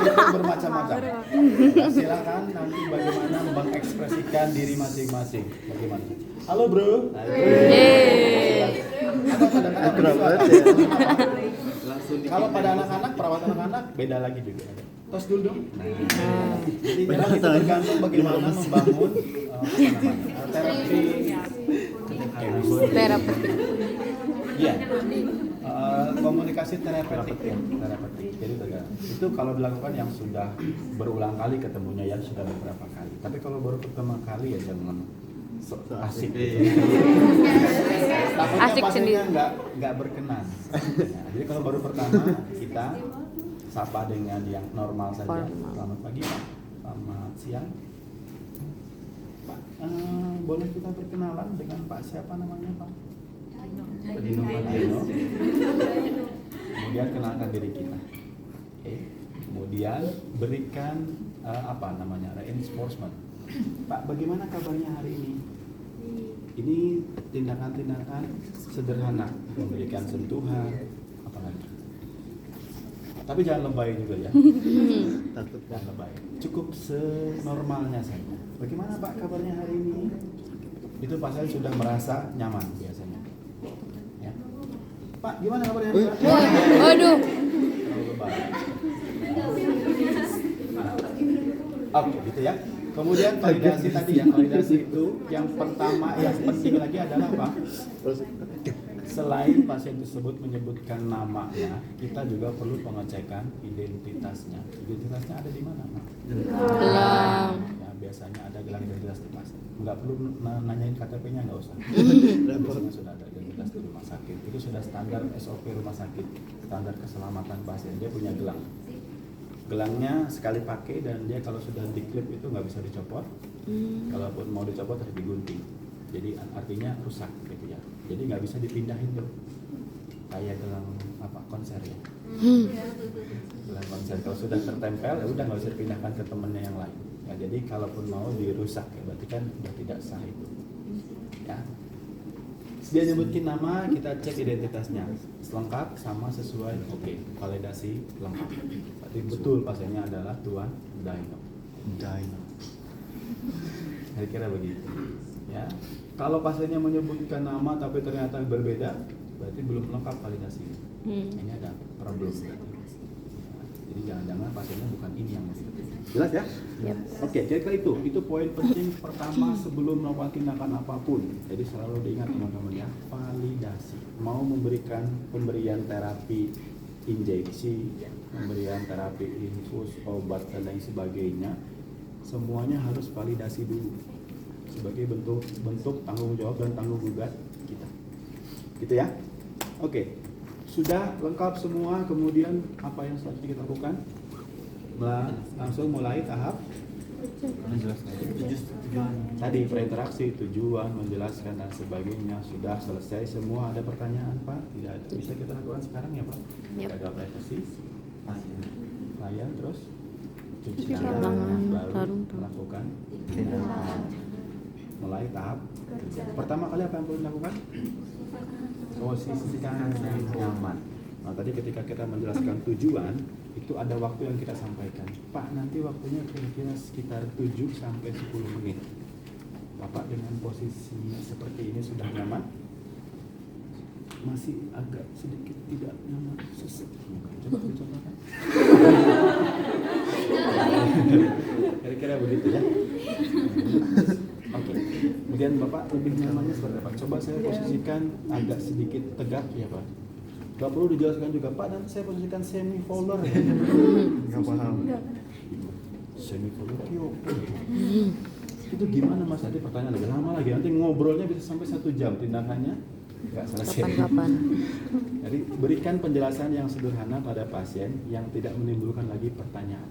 Itu bermacam-macam. Silakan nanti bagaimana mengekspresikan diri masing-masing. Bagaimana? Halo bro. Atau kadang-kadang kalau pada anak-anak, perawatan anak-anak beda lagi juga. Tos dulu dong. Jadi memang itu tergantung bagaimana membangun Terapi. Iya. Komunikasi terapeutik ya, terapeutik. Jadi itu kalau dilakukan yang sudah berulang kali ketemunya, yang sudah beberapa kali. Tapi kalau baru pertama kali ya jangan asik. Asik sendiri. Nggak berkenan. Nah, jadi kalau baru pertama kita sapa dengan yang normal saja. Selamat pagi Pak. Selamat siang. Pak, boleh kita berkenalan dengan Pak siapa namanya Pak? Dino. Kemudian kenalkan diri kita. Oke. Kemudian berikan reinforcement. Pak, bagaimana kabarnya hari ini? Ini tindakan-tindakan sederhana, memberikan sentuhan, apalagi. Tapi jangan lebay juga ya. Jangan lebay. Cukup senormalnya saja. Bagaimana Pak kabarnya hari ini? Itu pasien sudah merasa nyaman biasanya. Ya. Pak, gimana kabarnya hari ini? Waduh. Oke, gitu ya. Kemudian validasi tadi ya, validasi itu yang pertama yang penting lagi adalah apa? Selain pasien tersebut menyebutkan namanya, kita juga perlu pengecekan identitasnya. Identitasnya ada di mana, Pak? Gelang. Ya, biasanya ada gelang identitas di pasien. Nggak perlu nanyain KTP-nya, nggak usah. Sudah ada identitas di rumah sakit. Itu sudah standar SOP rumah sakit, standar keselamatan pasien. Dia punya gelang. Gelangnya sekali pakai dan dia kalau sudah diklip itu nggak bisa dicopot. Kalaupun mau dicopot harus digunting. Jadi artinya rusak gitu ya. Jadi nggak bisa dipindahin tuh. Kayak gelang konser ya. Gelang konser kalau sudah tertempel ya udah nggak bisa dipindahkan ke temennya yang lain. Ya, jadi kalaupun mau dirusak ya berarti kan udah tidak sah itu. Ya. Dia nyebutin nama, kita cek identitasnya lengkap sama sesuai, oke, validasi lengkap. Berarti betul pasiennya adalah Tuan Dino. Kira-kira begitu. Ya, kalau pasiennya menyebutkan nama tapi ternyata berbeda, berarti belum lengkap validasi. Ini ada problem. Jadi jangan-jangan pasiennya bukan ini yang mesti. Jelas ya? Yep. Oke, kira-kira itu poin penting pertama sebelum melakukan tindakan apapun. Jadi selalu diingat teman-teman ya, validasi. Mau memberikan pemberian terapi injeksi, pemberian terapi infus, obat dan lain sebagainya, semuanya harus validasi dulu sebagai bentuk tanggung jawab dan tanggung gugat kita. Gitu ya? Oke. Sudah lengkap semua, kemudian apa yang selanjutnya kita lakukan? Langsung mulai tahap tadi berinteraksi, tujuan, menjelaskan dan sebagainya. Sudah selesai semua. Ada pertanyaan Pak? Tidak ada. Bisa kita lakukan sekarang ya Pak? Ada privasi, layan terus cuci tangan, baru melakukan mulai tahap pertama kali apa yang perlu dilakukan? Posisikan yang nyaman. Nah tadi ketika kita menjelaskan tujuan, itu ada waktu yang kita sampaikan. Pak, nanti waktunya kira-kira sekitar 7 sampai 10 menit. Bapak dengan posisi seperti ini sudah nyaman? Masih agak sedikit tidak nyaman, sesek. Coba dicobakan. Kira-kira begitu ya. Oke. Kemudian Bapak lebih nyamannya seperti apa? Coba saya posisikan agak sedikit tegak ya Pak. Gak perlu dijelaskan juga Pak, dan saya posisikan semi folder. Gak paham. Semi folder itu gimana Mas? Tadi pertanyaan lebih lama lagi. Nanti ngobrolnya bisa sampai 1 jam tindakannya. Gak selesai. Kapan-kapan. Jadi berikan penjelasan yang sederhana pada pasien yang tidak menimbulkan lagi pertanyaan.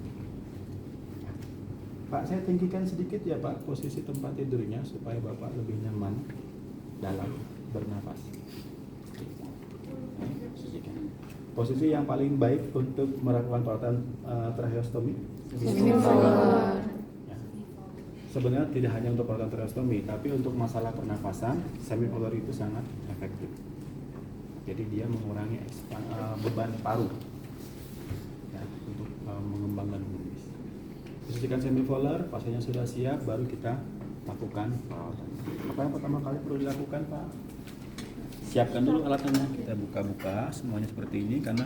Pak, saya tinggikan sedikit ya Pak posisi tempat tidurnya supaya Bapak lebih nyaman dalam bernapas. Posisi yang paling baik untuk melakukan perawatan tracheostomi. Ya. Sebenarnya tidak hanya untuk perawatan tracheostomi, tapi untuk masalah pernafasan, semi-polar itu sangat efektif. Jadi dia mengurangi beban paru ya, untuk mengembangkan posisikan semifolder, pasiennya sudah siap, baru kita lakukan perawatan. Apa yang pertama kali perlu dilakukan, Pak? Siapkan dulu alatnya. Kita buka-buka semuanya seperti ini karena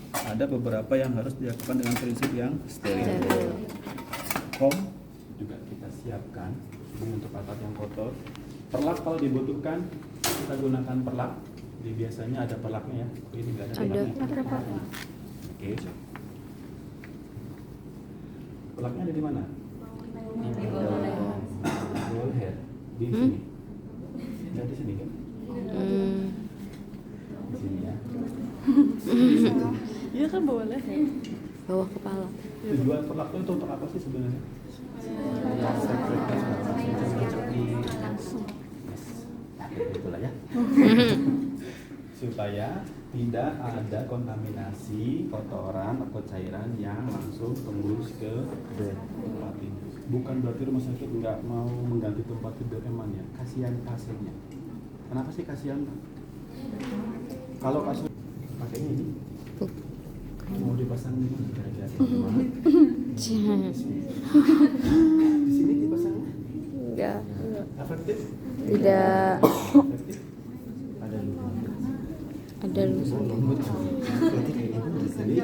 ada beberapa yang harus dilakukan dengan prinsip yang steril. Home juga kita siapkan. Ini untuk alat yang kotor. Perlak kalau dibutuhkan kita gunakan perlak. Jadi biasanya ada perlaknya ya. Ini nggak ada perlaknya. Oke. Perlaknya ada di mana? Di bawah leher. Bawah leher. Di sini. Nggak di sini kan? Di sini ya. Iya kan bawah leher. Bawah kepala. Tujuan perlak itu untuk apa sih sebenarnya? Itulah ya. Supaya tidak ada kontaminasi kotoran atau cairan yang langsung tembus ke tempat tidur. Bukan berarti rumah sakit nggak mau mengganti tempat tidur eman ya. Kasihan pasiennya. Kenapa sih kasihan? Kalau kasus pakainya ini mau dipasang di mana kira-kira? Di sini dipasangnya? Enggak. Efektif? Tidak Efektif? ada lusa. Jadi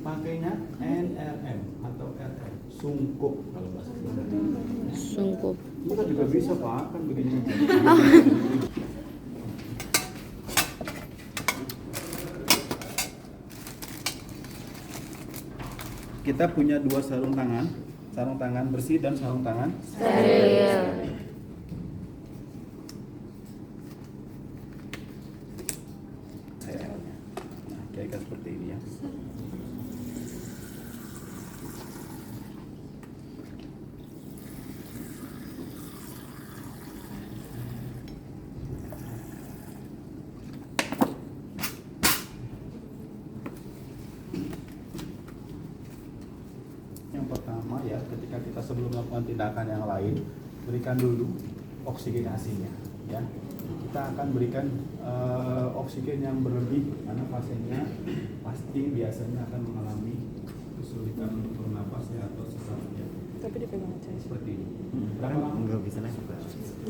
pakainya NRM atau RM, sungkup kalau bahasa Indonesia. Sungkup. Itu kan juga bisa Pak, kan begini. Kita punya dua sarung tangan bersih dan sarung tangan Steril. KL-nya. Nah, kayak seperti ini ya. Yang pertama ya, ketika kita sebelum melakukan tindakan yang lain, berikan dulu oksigenasinya ya. Kita akan berikan oksigen yang berlebih karena pasiennya pasti biasanya akan mengalami kesulitan untuk bernafas ya atau sesak ya. Tapi dipegang aja. Seperti ini. Berapa lama? Enggak bisa naik juga.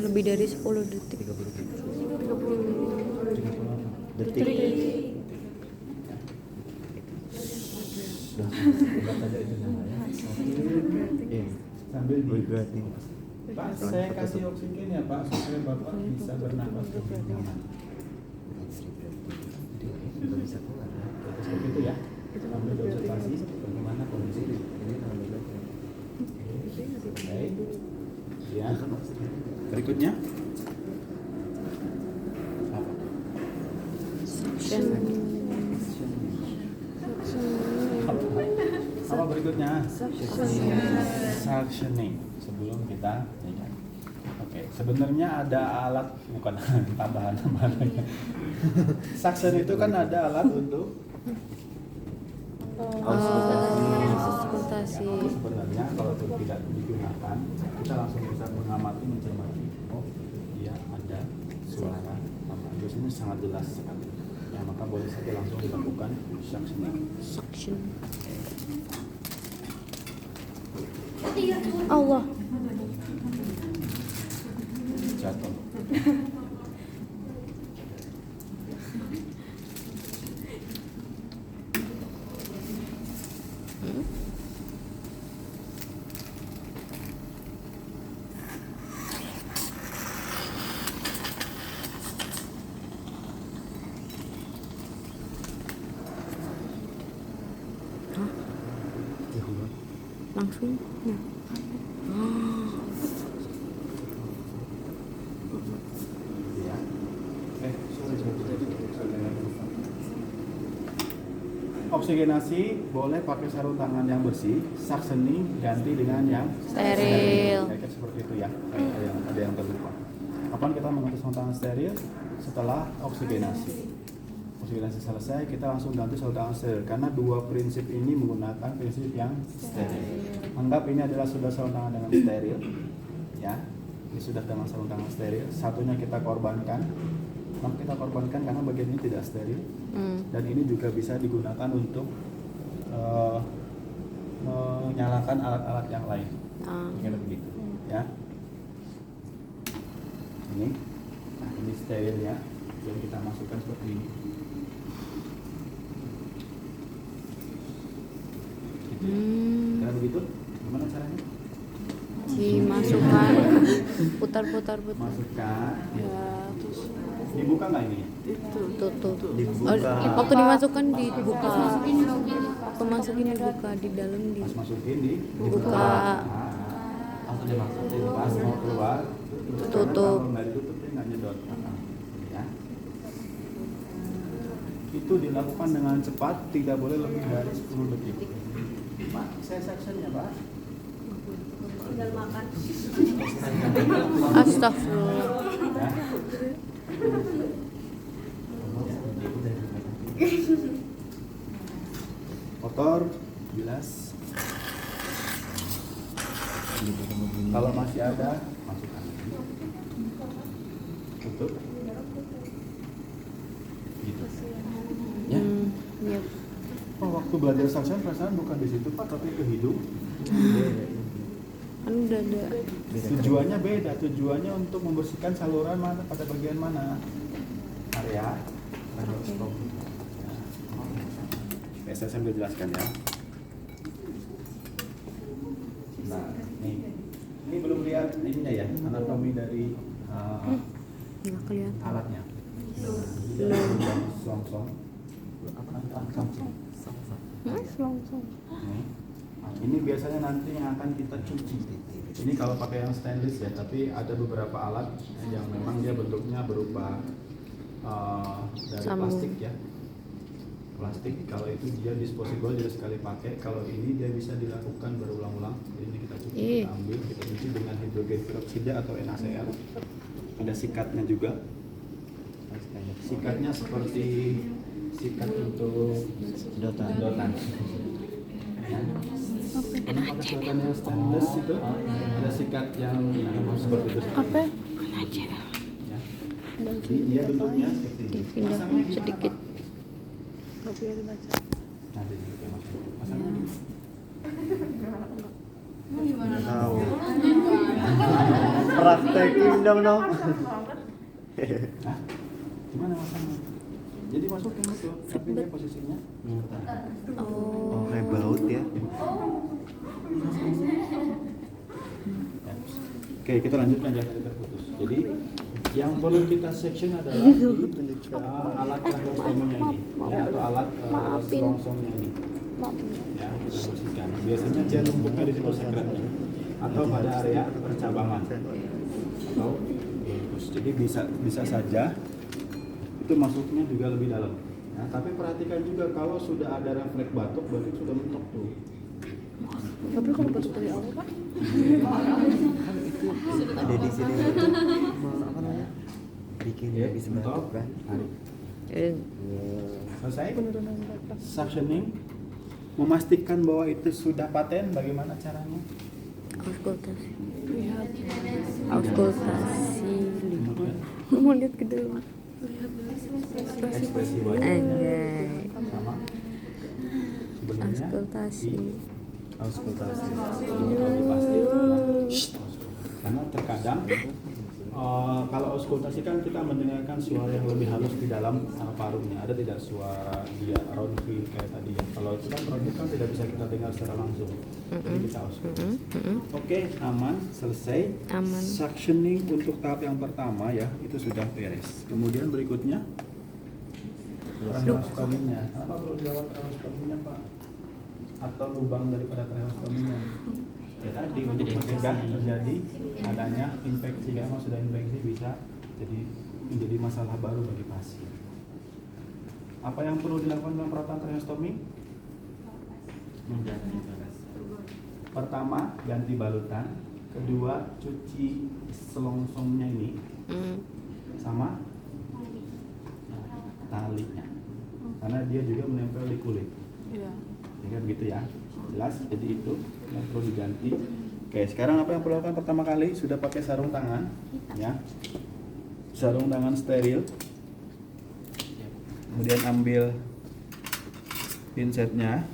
Lebih dari 10 detik. 30 detik. 30 Detik. Buat aja itu namanya. Iya. Sambil di Breathing. Pak, saya kasih oksigen ya Pak supaya Bapak bisa bernafas lebih nyaman. Enggak bisa keluar. Seperti itu ya. Sambil diobservasi bagaimana kondisi ini. Ini kalau berarti. Baik. Ya. Berikutnya. Apa? Suction. Apa berikutnya? Suctioning sebelum kita nyikat. Oke, sebenarnya ada alat bukan tambahan. Suction itu kan ada alat untuk Auskultasi. ya, sebenarnya kalau itu tidak digunakan, kita langsung bisa mengamati, mencermati. Oh, dia ada suara tambah. Biasanya sangat jelas sekali. Ya, maka boleh saja langsung dilakukan suctioning. Suction. Allah. Jatuh. Langsung. Ya. Ya. Oksigenasi boleh pakai sarung tangan yang bersih, suctioning ganti dengan yang Steril. Kayak seperti itu ya. Ada yang terlupa. Kapan kita mengganti sarung tangan steril? Setelah oksigenasi. Oksigenasi selesai, kita langsung ganti sarung tangan steril karena dua prinsip ini menggunakan prinsip yang steril. Anggap ini adalah sudah sarung tangan dengan steril, ya. Ini sudah dengan sarung tangan steril. Satunya kita korbankan. Kenapa kita korbankan? Karena bagian ini tidak steril. Dan ini juga bisa digunakan untuk menyalakan alat-alat yang lain. Kira begitu, ya. Ini, nah ini sterilnya yang kita masukkan seperti ini. Gitu ya. Kira begitu? Gimana caranya? Dimasukkan, putar. Masukkan. Ya, terus Dibuka nggak ini? Tutup. Dibuka. Waktu dimasukkan dibuka. Masukin dibuka di dalam di. Pas masukin di Buka. Langsung dimasukin. Pas mau keluar, Tutup. Kalau nggak ditutup dia nggak nyedot. Ya. Itu dilakukan dengan cepat, tidak boleh lebih dari 10 detik. Pak, saya sectionnya, Pak. Astagfirullah. Ya. Kotor, bilas. Kalau masih ada, masukkan. Tutup. Gitu. Ya. Ya. Oh, waktu belajar suction perasaan bukan di situ Pak, tapi ke hidung. Kan udah ada. Tujuannya beda, tujuannya untuk membersihkan saluran mana pada bagian mana? Area radiostop. Ya. Saya sambil jelaskan ya. Nah, ini belum lihat ininya ya, anatomi dari Nggak kelihatan. alatnya. Selongsong. Selongsong. Ini biasanya nanti yang akan kita cuci. Ini kalau pakai yang stainless ya, tapi ada beberapa alat yang memang dia bentuknya berupa dari Sambung. plastik ya. Plastik kalau itu dia disposable, dia sekali pakai. Kalau ini dia bisa dilakukan berulang-ulang. Jadi ini kita cuci, kita ambil, kita cuci dengan hidrogen peroksida atau NaCl. Ada sikatnya juga. Sikatnya seperti sikat untuk sedotan. Ya. Karena pakai sedotan yang stainless itu ada sikat yang seperti itu. Apa? Ya. Jadi dia bentuknya seperti ini. Dipindah Pasangnya gimana, sedikit. Pak? nggak bisa dibaca. Nanti kita masukin. Pasangnya gimana? Tahu. Praktekin dong. Hah? Gimana masangnya? Jadi masukin itu, tapi dia posisinya Oh, kayak baut ya. Ya. Oke, kita lanjut jangan terputus. Jadi yang perlu kita section adalah di alat tracheostomy-nya ini, ya, atau alat selongsongnya ini. Ya, kita bersihkan. Biasanya dia numpuknya di situ sekretnya atau pada area percabangan atau terus. Jadi bisa saja itu masuknya juga lebih dalam. Nah, tapi perhatikan juga kalau sudah ada refleks batuk berarti sudah mentok tuh. Tapi kalau batuk dari awal Pak, Ada di sini itu apa namanya? Bikin Ya, bisa mentok. batuk kan? Tarik. Selesai. penurunan berat Pak. Suctioning, memastikan bahwa itu sudah paten. Bagaimana caranya? Auskultasi. Lihat. Auskultasi. Kemudian Mau lihat ke dalam. ekspresi wajah Anjay. sama sebenarnya Auskultasi. Auskultasi. lebih pasti karena terkadang kalau auskultasi kan kita mendengarkan suara yang lebih halus di dalam parunya. Ada tidak suara dia round field kayak tadi ya? Kalau itu kan round field kan tidak bisa kita dengar secara langsung. Jadi kita auskultasi. Oke, aman, selesai. Aman. Suctioning untuk tahap yang pertama ya, itu sudah beres. Kemudian berikutnya tracheostomy-nya. Kenapa perlu dirawat tracheostomy-nya, Pak? Atau lubang daripada tracheostomy-nya? Ya tadi untuk mencegah terjadi adanya infeksi. Kalau sudah infeksi bisa jadi menjadi masalah baru bagi pasien. Apa yang perlu dilakukan dalam perawatan tracheostomy? Pertama, ganti balutan. Kedua, cuci selongsongnya ini sama talinya, karena dia juga menempel di kulit. Iya. Ya, begitu ya. Jelas, jadi itu yang perlu diganti. Oke, sekarang apa yang perlu dilakukan pertama kali? Sudah pakai sarung tangan, ya. Sarung tangan steril. Kemudian ambil pinsetnya.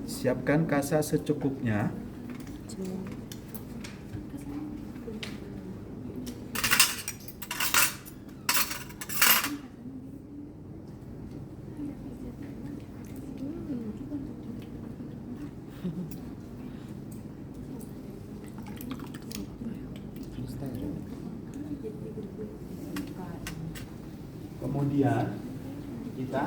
Siapkan kasa secukupnya. Kemudian kita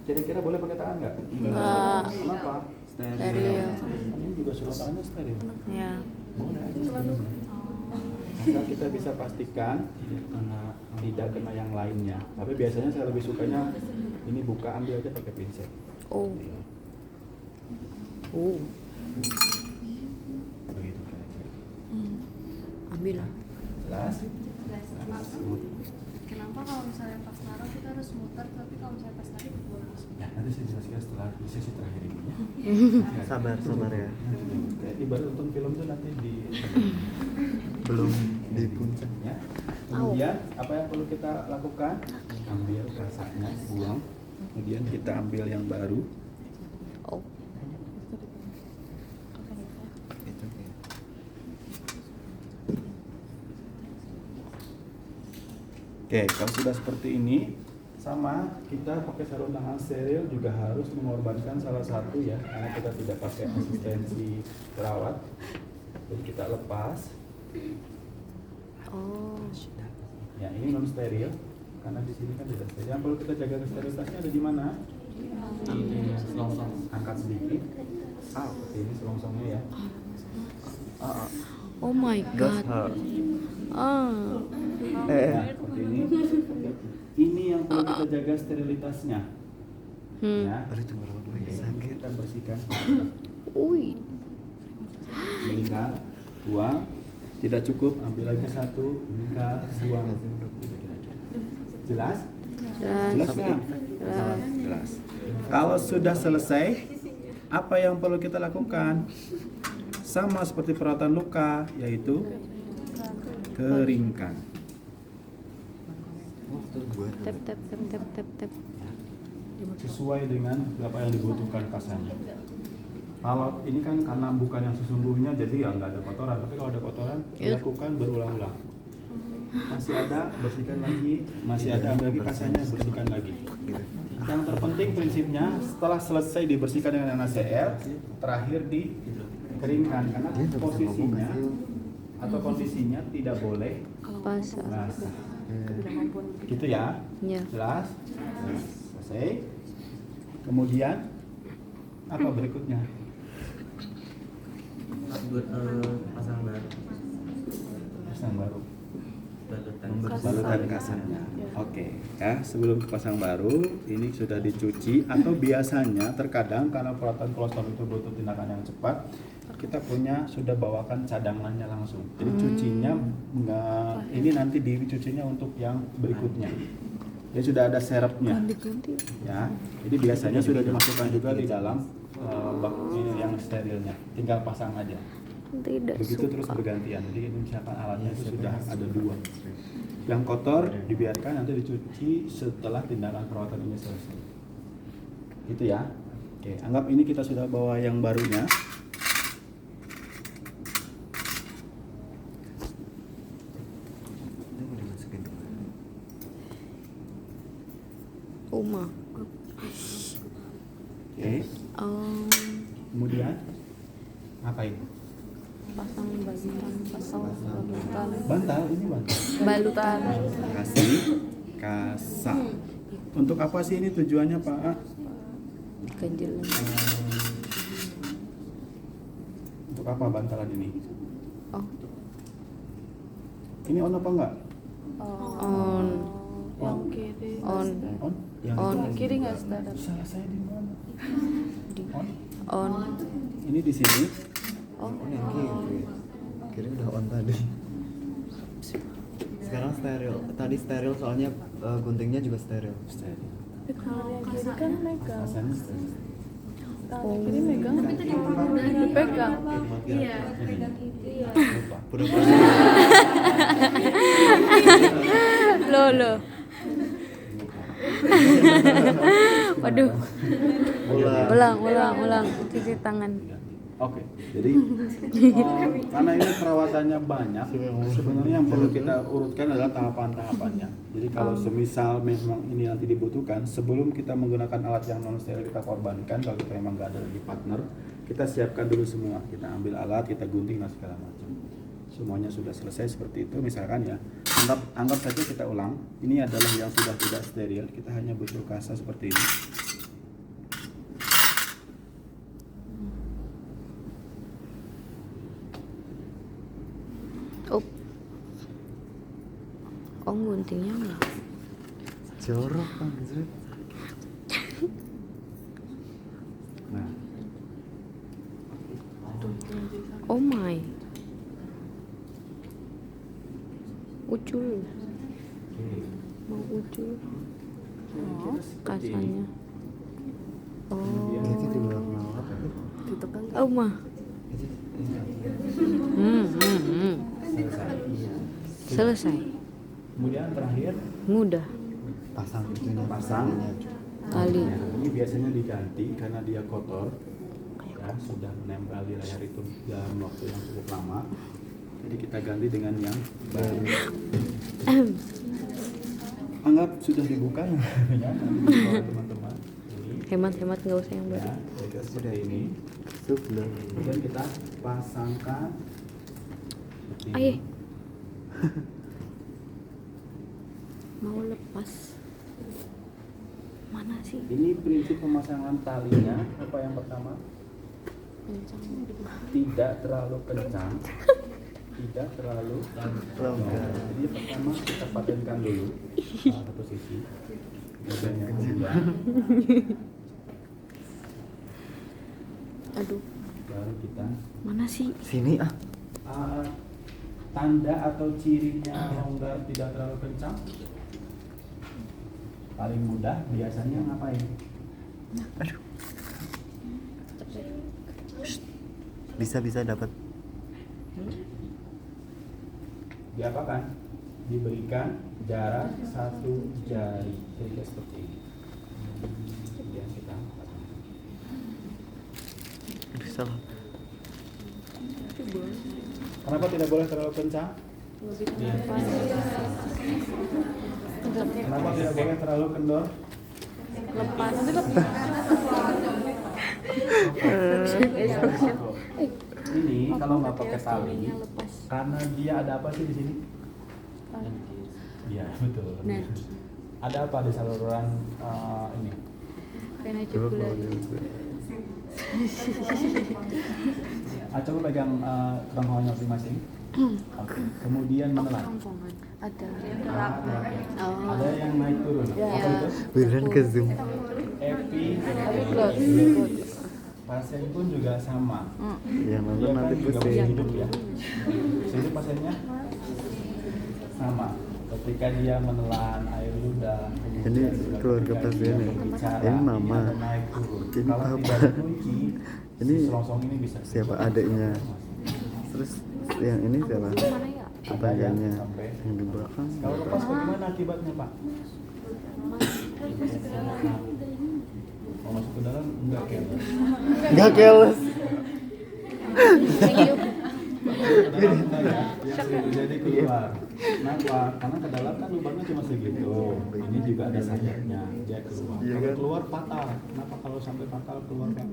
kira-kira boleh pakai tangan nggak? Enggak. Kenapa? Steril. Ini juga surat tangannya steril. Ya. Boleh aja steril. Maka kita bisa pastikan tidak kena yang lainnya. Tapi biasanya saya lebih sukanya ini buka, ambil aja pakai pinset. Oh. Oh. Begitu kira-kira. Ambil lah. Jelas? Kenapa kalau misalnya pas naruh kita harus muter, tapi kalau misalnya pas tarik boleh langsung? Ya, nanti saya jelaskan setelah di sesi terakhir ini ya. Sabar ya. Kayak ibarat nonton film tuh nanti di Belum di puncak. ya. Kemudian apa yang perlu kita lakukan? Ambil kasanya, buang. Kemudian kita ambil yang baru. Oh. Itu ya. Oke, kalau sudah seperti ini, sama kita pakai sarung tangan steril juga harus mengorbankan salah satu ya, karena kita tidak pakai asistensi perawat. Jadi kita lepas. Oh. Ya, ini non steril karena di sini kan tidak steril. Yang perlu kita jaga sterilitasnya ada di mana? Di selongsong. Angkat sedikit. Seperti ini selongsongnya ya. Oh my god. Ah. Nah, seperti ini. Ini yang perlu kita jaga sterilitasnya. Ya. Baru cuma sakit. Kita bersihkan. Ui. Melingkar, buang. Tidak cukup, ambil lagi satu, melingkar, buang. Jelas? Jelas nggak? Jelas. Kalau sudah selesai, apa yang perlu kita lakukan? Sama seperti perawatan luka, yaitu keringkan. Tap tap tap tap tap tap. Sesuai dengan berapa yang dibutuhkan kasanya. Kalau ini kan karena bukan yang sesungguhnya, jadi ya nggak ada kotoran. Tapi kalau ada kotoran, dilakukan berulang-ulang. Masih ada, bersihkan lagi. Masih ada, ambil lagi kasanya, bersihkan lagi. Yang terpenting prinsipnya, setelah selesai dibersihkan dengan NaCl, terakhir dikeringkan. Karena posisinya atau kondisinya tidak boleh Basah. basah. Gitu ya? Ya. Jelas? Selesai. Kemudian apa berikutnya? Pasang baru. Pasang baru. Balutan. Balutan kasarnya. Oke, ya sebelum pasang baru ini sudah dicuci atau biasanya terkadang karena perawatan kolostrum itu butuh tindakan yang cepat, kita punya sudah bawakan cadangannya langsung. Jadi cucinya enggak, ini nanti dicucinya untuk yang berikutnya. Dia sudah ada serepnya. Ya, jadi biasanya sudah dimasukkan juga di dalam bak ini yang sterilnya. Tinggal pasang aja. Tidak Begitu terus suka. bergantian. Jadi misalkan alatnya itu sudah ada dua. Yang kotor dibiarkan nanti dicuci setelah tindakan perawatan ini selesai. Gitu ya. Oke, anggap ini kita sudah bawa yang barunya. Uma. Oke. Kemudian ngapain? Pasang balutan. Bantal, ini bantal. Balutan. Kasih kasa. Untuk apa sih ini tujuannya, Pak? Ganjelan. Untuk apa bantalan ini? Oh. Ini on apa enggak? On. Yang kiri. On. On? Yang On. itu Kiri nggak standar. salah saya di mana? On? On. Ini di sini. Oh. Yang kiri. Kiri udah on tadi. Sekarang steril. Tadi steril soalnya guntingnya juga steril. Kalau yang kiri kan megang. Rasanya steril. Kalau yang kiri megang. Tapi tadi yang udah Dipegang. Iya, pegang itu ya. Lupa. Udah Loh. Waduh. Ulang. Ulang. Cuci tangan. Oke, jadi karena ini perawatannya banyak, sebenarnya yang perlu kita urutkan adalah tahapan-tahapannya. Jadi kalau semisal memang ini nanti dibutuhkan, sebelum kita menggunakan alat yang non steril kita korbankan, kalau kita memang nggak ada lagi partner, kita siapkan dulu semua. Kita ambil alat, kita gunting dan segala macam. Semuanya sudah selesai seperti itu, misalkan ya. Anggap saja kita ulang. Ini adalah yang sudah tidak steril. Kita hanya butuh kasa seperti ini. Oh, guntingnya enggak. Jorok anjir. Nah, Oh my. Ucul. Mau ucul. Kasanya. Oh. Itu di belakang apa? Ditekan Oh mah. Selesai. kemudian terakhir Mudah. Pasang itunya. pasang. Tali. Nah, ini biasanya diganti karena dia kotor, ya sudah menempel di layar itu dalam waktu yang cukup lama. Jadi kita ganti dengan yang baru. Anggap sudah dibuka ya, teman-teman. Ini Hemat-hemat nggak usah yang baru. ya, jadi seperti ini. Sebelum. Kemudian kita pasangkan seperti ini. Ayo. Mau lepas. Mana sih? Ini prinsip pemasangan talinya apa yang pertama? Tidak terlalu kencang, tidak terlalu longgar. Jadi yang pertama kita patenkan dulu satu sisi, kemudian yang kedua, Aduh, baru kita mana sih? Sini ah. tanda atau cirinya longgar tidak terlalu kencang. Paling mudah biasanya ngapain? Aduh. Bisa dapat. Diapakan? Diberikan jarak 1 jari, jadi seperti ini. Kemudian kita Aduh, salah. kenapa tidak boleh terlalu kencang? Kenapa tidak boleh terlalu kendor? lepas. Ini kalau nggak pakai tali, karena dia ada apa sih di sini? Iya betul. Ada apa di saluran ini? Kena Coba cukup kalau dia. Coba pegang kerongkongannya masing-masing. Oke. Kemudian menelan. Ada. Ada yang naik turun. Apa itu? Beneran ke zoom. Epi. Pasien pun juga sama. Yang nonton Dia kan nanti juga pusing. masih hidup ya. Jadi pasiennya sama. Ketika dia menelan air ludah, Ini keluarga pasien ya? Ini mama. naik turun. Ini Kalau papa. tidak dikunci, Ini si selongsong ini bisa siapa adiknya? Terus yang ini siapa? Tetangganya. Yang di belakang. Kalau lepas bagaimana akibatnya Pak? Mau masuk ke dalam enggak keles. Enggak keles. Jadi keluar. Kenapa? Karena ke dalam kan lubangnya cuma segitu. Ini juga ada sayapnya. Dia keluar. Iya Kalau kan? keluar fatal. Kenapa kalau sampai fatal keluar Pak?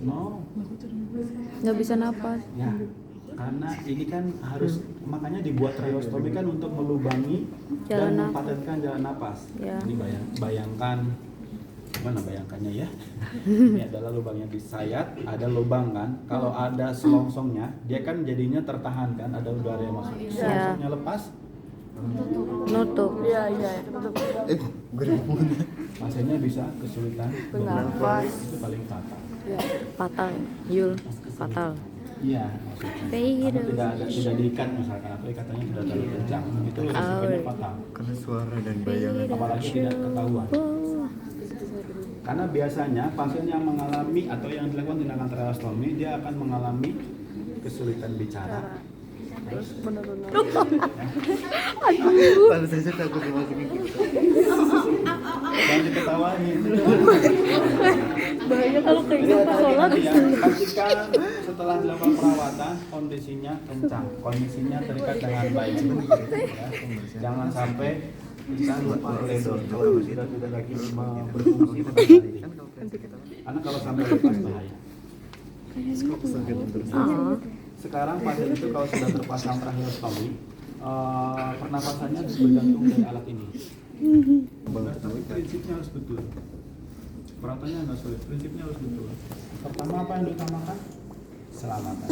No. nggak bisa napas. Ya. Karena ini kan harus makanya dibuat tracheostomi kan untuk melubangi Jalan dan nafas. mempadatkan jalan napas. Ya. Ini bayangkan gimana bayangkannya ya? Ini adalah lubang yang disayat, ada lubang kan. Kalau ada selongsongnya, dia kan jadinya tertahan kan, ada udara yang masuk. Selongsongnya lepas, Nutup. Iya, betul. Gue udah pasiennya bisa kesulitan Bernafas. itu paling fatal. Fatal. Yul. Fatal. Iya, maksudnya. Karena tidak diikat misalkan atau ikatannya tidak terlalu kencang, itu risikonya fatal. karena suara dan bayangan. Apalagi tidak ketahuan. Oh. Karena biasanya pasien yang mengalami atau yang dilakukan tindakan tracheostomi dia akan mengalami kesulitan bicara, terus terus benar-benar. Baru saja takut dimasukin gitu. Jangan diketawain. Bahaya kalau kayak gitu pas sholat. Ya, ketika setelah dilakukan perawatan kondisinya kencang, kondisinya terikat dengan baik. Ya. Jangan sampai kita lupa koridor kalau sudah tidak lagi berfungsi dengan baik. Karena kalau sampai lepas bahaya. Sekarang pasien itu kalau sudah terpasang tracheostomi, pernapasannya bergantung dari alat ini. Tapi prinsipnya harus betul. Perawatannya nggak sulit, prinsipnya harus betul. Pertama apa yang diutamakan? Keselamatan.